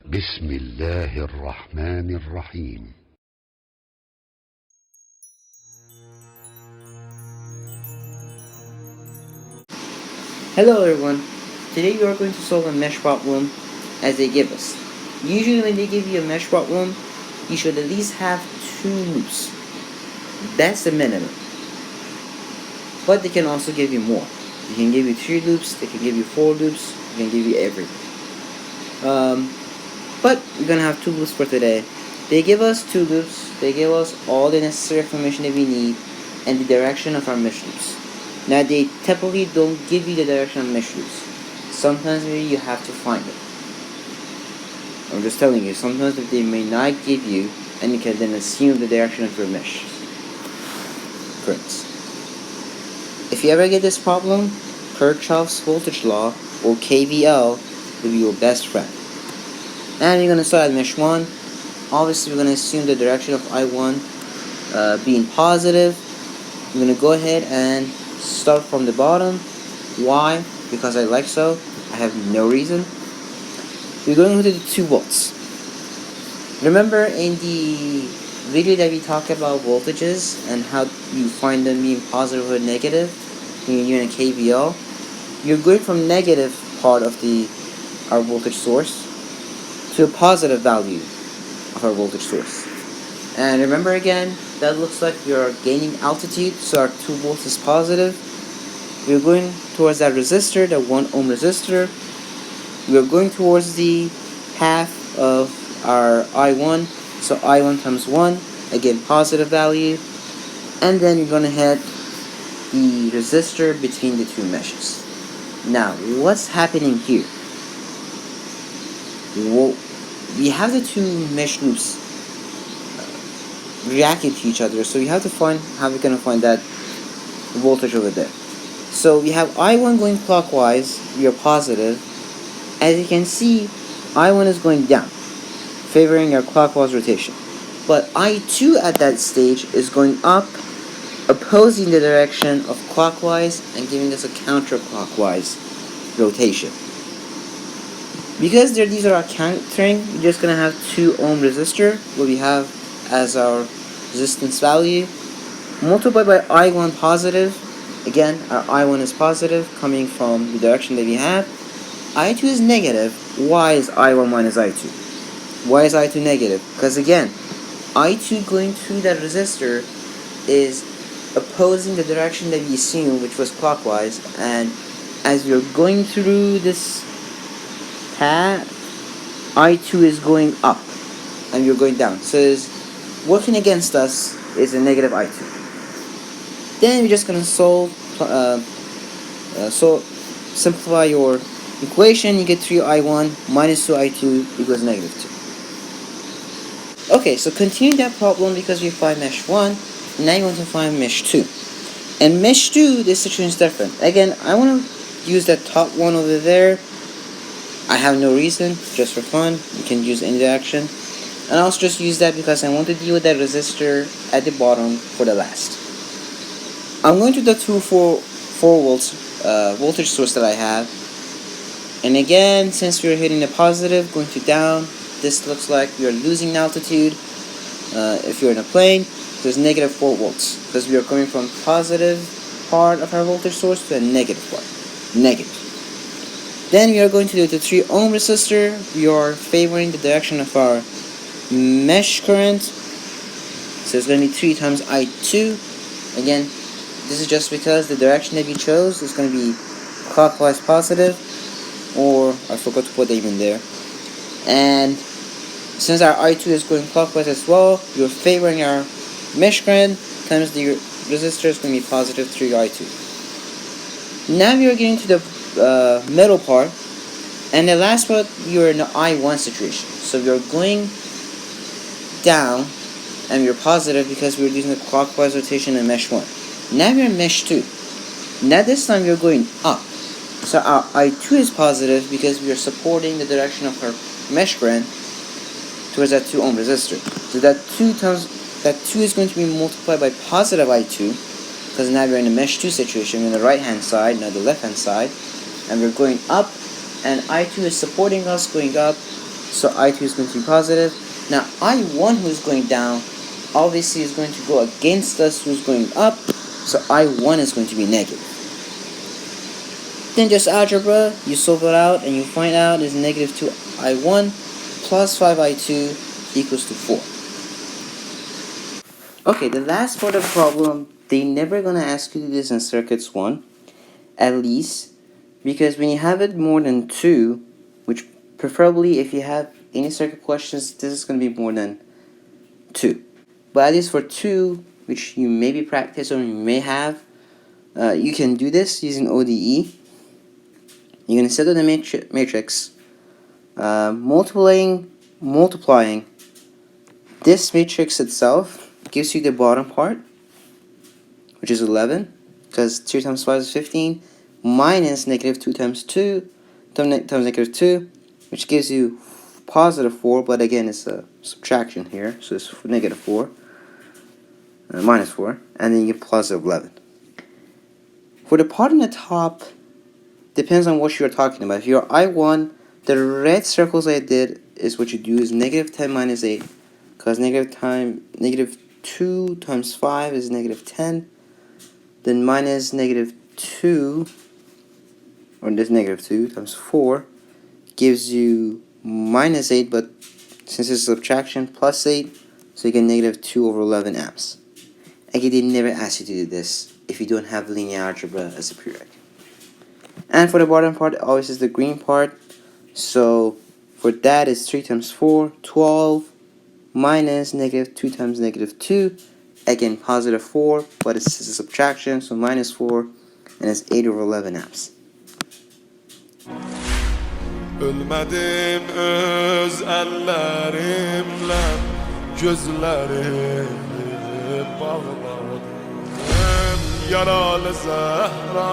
بسم الله الرحمن الرحيم. Hello everyone, today we are going to solve a mesh problem as they give us. Usually when they give you a mesh problem, you should at least have 2 loops. That's the minimum. But they can also give you more. They can give you 3 loops, they can give you 4 loops, they can give you everything. But we're gonna have 2 loops for today. They give us 2 loops, they give us all the necessary information that we need and the direction of our mesh loops. Now they typically don't give you the direction of mesh loops. Sometimes maybe you have to find it. I'm just telling you, sometimes they may not give you and you can then assume the direction of your mesh. For instance, if you ever get this problem, Kirchhoff's voltage law or KVL will be your best friend. And you're going to start at mesh 1. Obviously we're going to assume the direction of I1 being positive. I'm going to go ahead and start from the bottom. Why? Because I like so. I have no reason. We're going to the 2 volts. Remember in the video that we talked about voltages and how you find them being positive or negative when you're doing a KVL? You're going from negative part of our voltage source to a positive value of our voltage source. And remember again, that looks like we are gaining altitude, so our 2 volts is positive. We're going towards that resistor, the 1 ohm resistor. We're going towards the half of our I1, so I1 times 1, again positive value. And then you're going to hit the resistor between the 2 meshes. Now, what's happening here? Well, we have the 2 mesh loops reacting to each other, so we have to find how we're going to find that voltage over there. So we have I1 going clockwise, we are positive. As you can see, I1 is going down, favoring our clockwise rotation. But I2 at that stage is going up, opposing the direction of clockwise and giving us a counterclockwise rotation. Because these are countering, we're just going to have 2 ohm resistor, what we have as our resistance value, multiplied by I1 positive. Again, our I1 is positive, coming from the direction that we have. I2 is negative. Why is I1 minus I2? Why is I2 negative? Because again, I2 going through that resistor is opposing the direction that we assumed, which was clockwise, and as we're going through this path, I2 is going up and we're going down. So it's working against us is a negative I2. Then we're just going to simplify your equation. You get 3I1 minus 2I2 equals negative 2. Okay, so continue that problem because we find mesh 1. Now you want to find mesh 2. And mesh 2, this situation is different. Again, I want to use that top one over there. I have no reason, just for fun. You can use any direction. And I'll just use that because I want to deal with that resistor at the bottom for the last. I'm going to the 4 volts voltage source that I have. And again, since we're hitting the positive, going to down, this looks like we are losing altitude. If you're in a plane, there's negative 4 volts because we are coming from positive part of our voltage source to a negative part. Negative. Then we are going to do the 3 ohm resistor. We are favoring the direction of our mesh current. So it's going to be 3 times I2. Again, this is just because the direction that we chose is going to be clockwise positive, or I forgot to put that even there. And since our I2 is going clockwise as well, we're favoring our mesh current times the resistor is going to be positive 3I2. Now we are getting to the middle part, and the last part you're in the I1 situation. So we are going down and we're positive because we're using the clockwise rotation in mesh 1. Now we're in mesh 2. Now this time we're going up. So our I2 is positive because we are supporting the direction of our mesh current towards that 2 ohm resistor. So that 2 is going to be multiplied by positive I2 because now we're in the mesh 2 situation. We're on the right hand side, not the left hand side. And we're going up, and I2 is supporting us going up, so I2 is going to be positive. Now I1 who's going down obviously is going to go against us who's going up, so I1 is going to be negative. Then just algebra, you solve it out and you find out is negative 2I1 plus 5I2 equals to 4. Okay, the last part of the problem, they never gonna ask you to do this in circuits 1, at least, because when you have it more than 2, which preferably if you have any circuit questions, this is gonna be more than 2. But at least for 2, which you maybe practice or you may have, you can do this using ODE. You're gonna set up the matrix, multiplying this matrix itself gives you the bottom part, which is 11, because 2 times 5 is 15, minus negative 2 times 2 times negative 2, which gives you positive 4, but again it's a subtraction here, so it's negative 4, minus 4, and then you get positive 11. For the part on the top, depends on what you're talking about. If you're I1, the red circles I did is what you do is negative 10 minus 8, because negative 2 times 5 is negative 10, then minus negative 2, or this negative 2 times 4 gives you minus 8, but since it's subtraction, plus 8, so you get negative 2 over 11 amps. Again, they never ask you to do this if you don't have linear algebra as a prereq. And for the bottom part, always is the green part, so for that is 3 times 4, 12, minus negative 2 times negative 2, again positive 4, but it's a subtraction, so minus 4, and it's 8 over 11 amps. Ölmedim öz ellerimle, gözlerimi bağladım yaralı Zehra.